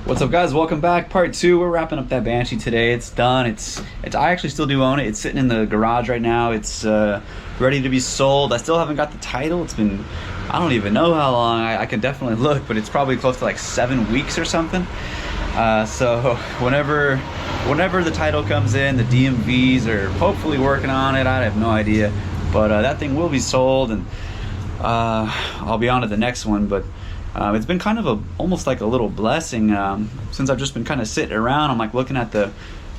What's up, guys? Welcome back. Part 2. We're wrapping up that Banshee today. It's done. It's I actually still do own it. It's sitting in the garage right now. It's ready to be sold. I still haven't got the title. It's been, I don't even know how long. I can definitely look, but it's probably close to like 7 weeks or something. So whenever the title comes in, the DMVs are hopefully working on it. I have no idea, but that thing will be sold, and I'll be on to the next one. But it's been kind of almost like a little blessing since I've just been kind of sitting around. I'm like looking at the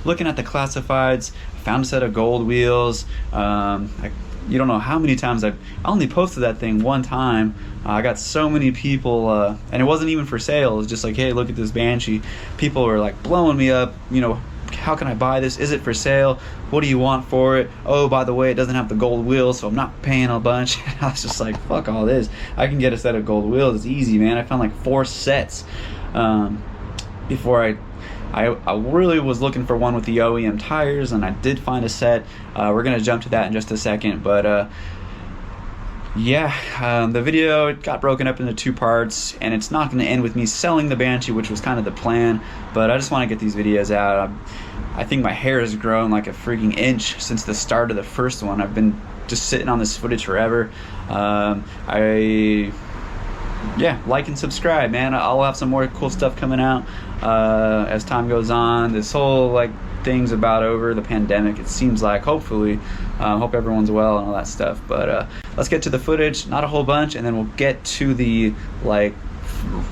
classifieds. I found a set of gold wheels. You don't know how many times I only posted that thing one time. I got so many people, and it wasn't even for sale. It was just like, hey, look at this Banshee. People were like blowing me up, you know, how can I buy this? Is it for sale? What do you want for it? Oh, by the way, it doesn't have the gold wheels, so I'm not paying a bunch. I was just like, fuck all this. I can get a set of gold wheels. It's easy, man. I found like 4 sets before I really was looking for one with the OEM tires, and I did find a set. We're gonna jump to that in just a second, but yeah, the video got broken up into 2 parts, and it's not going to end with me selling the Banshee, which was kind of the plan, but I just want to get these videos out. I think my hair has grown like a freaking inch since the start of the first one. I've been just sitting on this footage forever. Yeah, like and subscribe, man. I'll have some more cool stuff coming out as time goes on. This whole like thing's about over, the pandemic, it seems like. Hopefully, hope everyone's well and all that stuff, but let's get to the footage. Not a whole bunch, and then we'll get to the like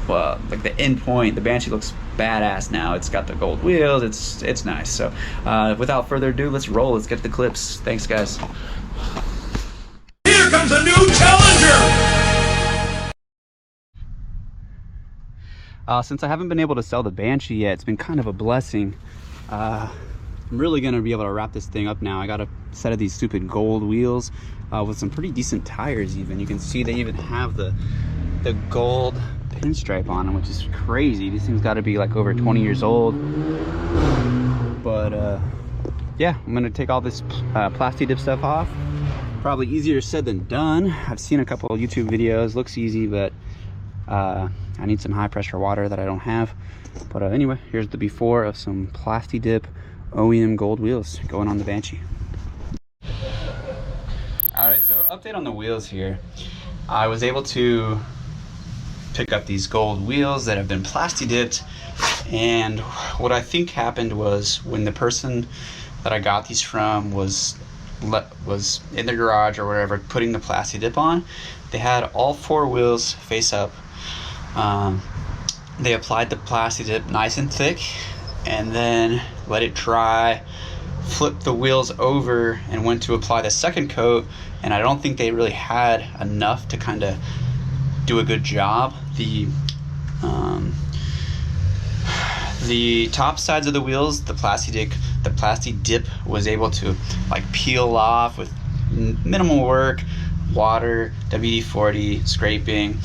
the end point. The Banshee looks badass now. It's got the gold wheels. It's nice. So without further ado, let's roll. Let's get the clips. Thanks, guys. Here comes a new challenger. Since I haven't been able to sell the Banshee yet, it's been kind of a blessing. I'm really gonna be able to wrap this thing up now. I got a set of these stupid gold wheels with some pretty decent tires. Even you can see they even have the gold pinstripe on them, which is crazy. These things got to be like over 20 years old. But yeah, I'm gonna take all this plasti dip stuff off. Probably easier said than done. I've seen a couple of YouTube videos. Looks easy, but I need some high pressure water that I don't have. But anyway, here's the before of some plasti dip OEM gold wheels going on the Banshee. Alright, so update on the wheels here. I was able to pick up these gold wheels that have been plasti dipped, and what I think happened was when the person that I got these from was in the garage or whatever putting the plasti dip on, they had all 4 wheels face up. They applied the plasti dip nice and thick and then let it dry, flipped the wheels over and went to apply the second coat, and I don't think they really had enough to kind of do a good job. The top sides of the wheels, the plasti dip was able to like peel off with minimal work, water, WD-40, scraping.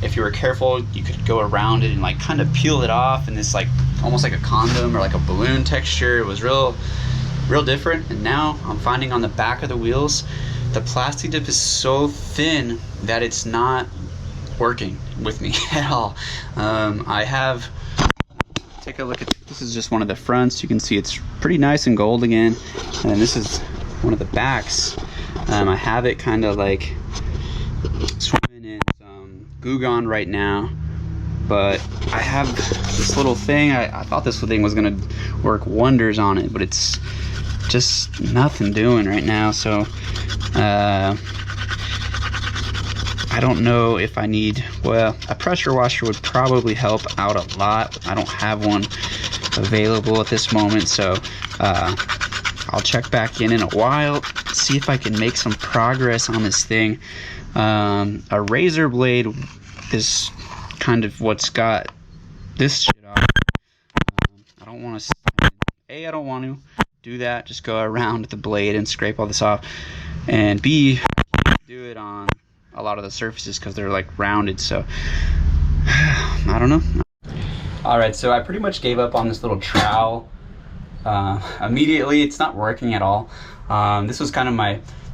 If you were careful, you could go around it and like kind of peel it off, and this like almost like a condom or like a balloon texture. It was real different. And now I'm finding on the back of the wheels, the plasti dip is so thin that it's not working with me at all. Take a look at this. Is just one of the fronts. You can see it's pretty nice and gold again, and then this is one of the backs. I have it kind of like swimming in some Goo Gone right now, but I have this little thing. I thought this thing was gonna work wonders on it, but it's just nothing doing right now. So I don't know if I need, well, a pressure washer would probably help out a lot. I don't have one available at this moment, so I'll check back in a while, see if I can make some progress on this thing. A razor blade is kind of what's got this shit off. I don't want to, I don't want to do that, just go around with the blade and scrape all this off, and B, do it on a lot of the surfaces because they're like rounded. So I don't know. All right, so I pretty much gave up on this little trowel immediately. It's not working at all. This was kind of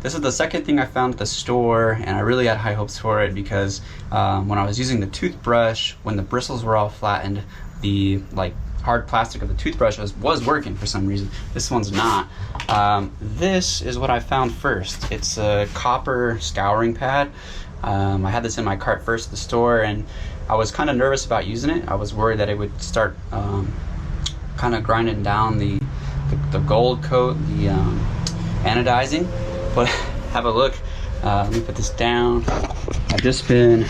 this is the second thing I found at the store, and I really had high hopes for it because when I was using the toothbrush, when the bristles were all flattened, the like hard plastic of the toothbrush was working for some reason. This one's not. This is what I found first. It's a copper scouring pad. I had this in my cart first at the store, and I was kind of nervous about using it. I was worried that it would start kind of grinding down the gold coat, the anodizing. But have a look. Let me put this down. I've just been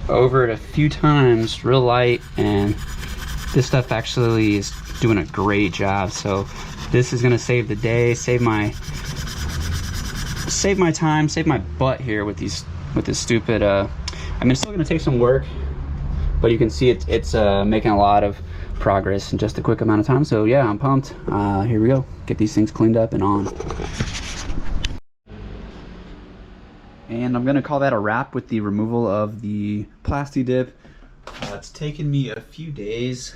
over it a few times, real light, and this stuff actually is doing a great job. So this is gonna save the day, save my time, save my butt here with this stupid. I mean, it's still gonna take some work, but you can see it's making a lot of progress in just a quick amount of time. So yeah, I'm pumped. Here we go. Get these things cleaned up and on. And I'm gonna call that a wrap with the removal of the plasti dip. It's taken me a few days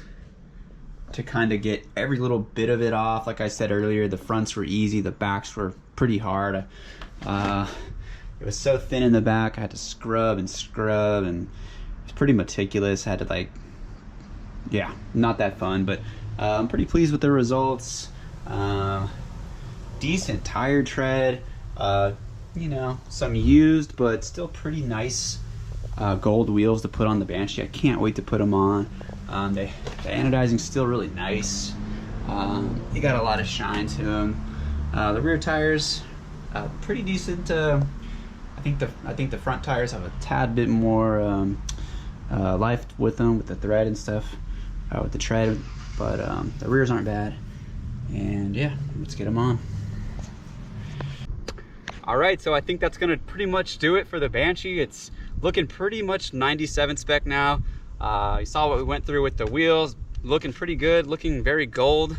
to kind of get every little bit of it off. Like I said earlier, the fronts were easy, the backs were pretty hard. It was so thin in the back, I had to scrub, and it's pretty meticulous. I had to like, yeah, not that fun, but I'm pretty pleased with the results. Decent tire tread, you know, some used but still pretty nice gold wheels to put on the Banshee. I can't wait to put them on. The anodizing's still really nice. They got a lot of shine to them. The rear tires, pretty decent. I think the front tires have a tad bit more life with them, with the thread and stuff, with the tread, but the rears aren't bad. And yeah, let's get them on. All right, so I think that's gonna pretty much do it for the Banshee. It's looking pretty much 97 spec now. You saw what we went through with the wheels, looking pretty good, looking very gold.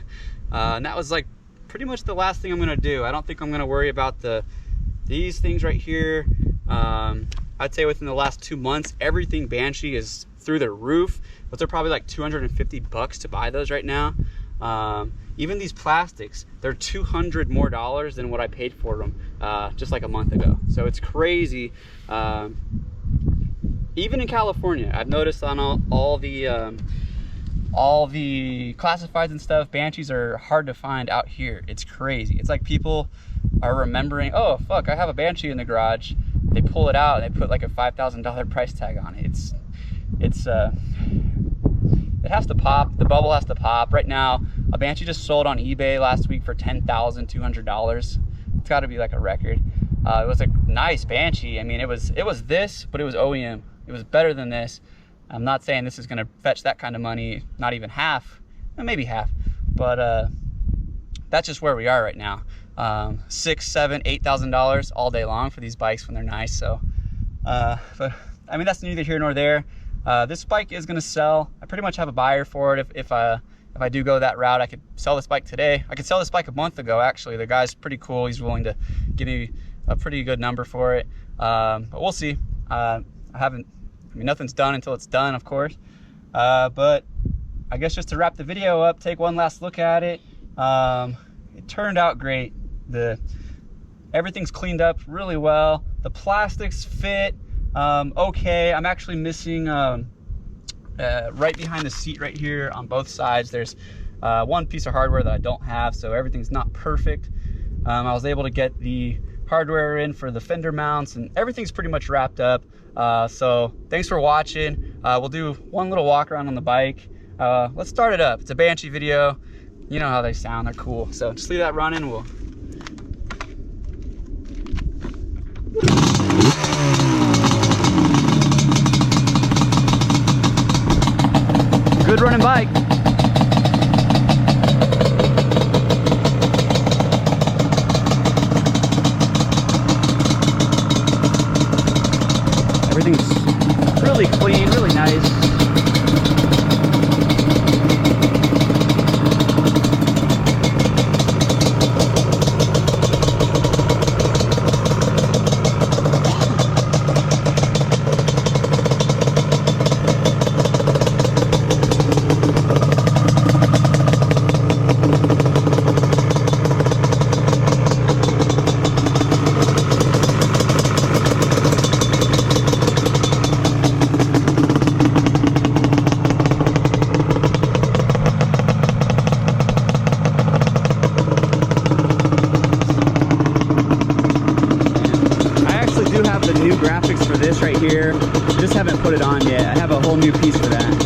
And that was like pretty much the last thing I'm gonna do. I don't think I'm gonna worry about these things right here. I'd say within the last 2 months, everything Banshee is through the roof, but they're probably like $250 to buy those right now. Even these plastics, they're $200 more than what I paid for them just like a month ago. So it's crazy. Even in California, I've noticed on all the classifieds and stuff, Banshees are hard to find out here. It's crazy. It's like people are remembering, oh fuck, I have a Banshee in the garage. They pull it out and they put like a $5,000 price tag on it. It has to pop. The bubble has to pop. Right now, a Banshee just sold on eBay last week for $10,200. It's got to be like a record. It was a nice Banshee. I mean, it was this, but it was OEM. It was better than this. I'm not saying this is going to fetch that kind of money, not even half, maybe half, but that's just where we are right now. $6,000, $7,000, $8,000 all day long for these bikes when they're nice. So, but I mean, that's neither here nor there. This bike is going to sell. I pretty much have a buyer for it. If I do go that route, I could sell this bike today. I could sell this bike a month ago, actually. The guy's pretty cool. He's willing to give me a pretty good number for it. But we'll see. I mean, nothing's done until it's done, of course. But I guess just to wrap the video up, take one last look at it. It turned out great. Everything's cleaned up really well. The plastics fit okay. I'm actually missing right behind the seat right here on both sides. There's one piece of hardware that I don't have, so everything's not perfect. I was able to get the hardware in for the fender mounts, and everything's pretty much wrapped up. So thanks for watching. We'll do one little walk around on the bike. Let's start it up. It's a Banshee video. You know how they sound, they're cool. So just leave that running. Good running bike. Everything's really clean, really nice. new piece for that.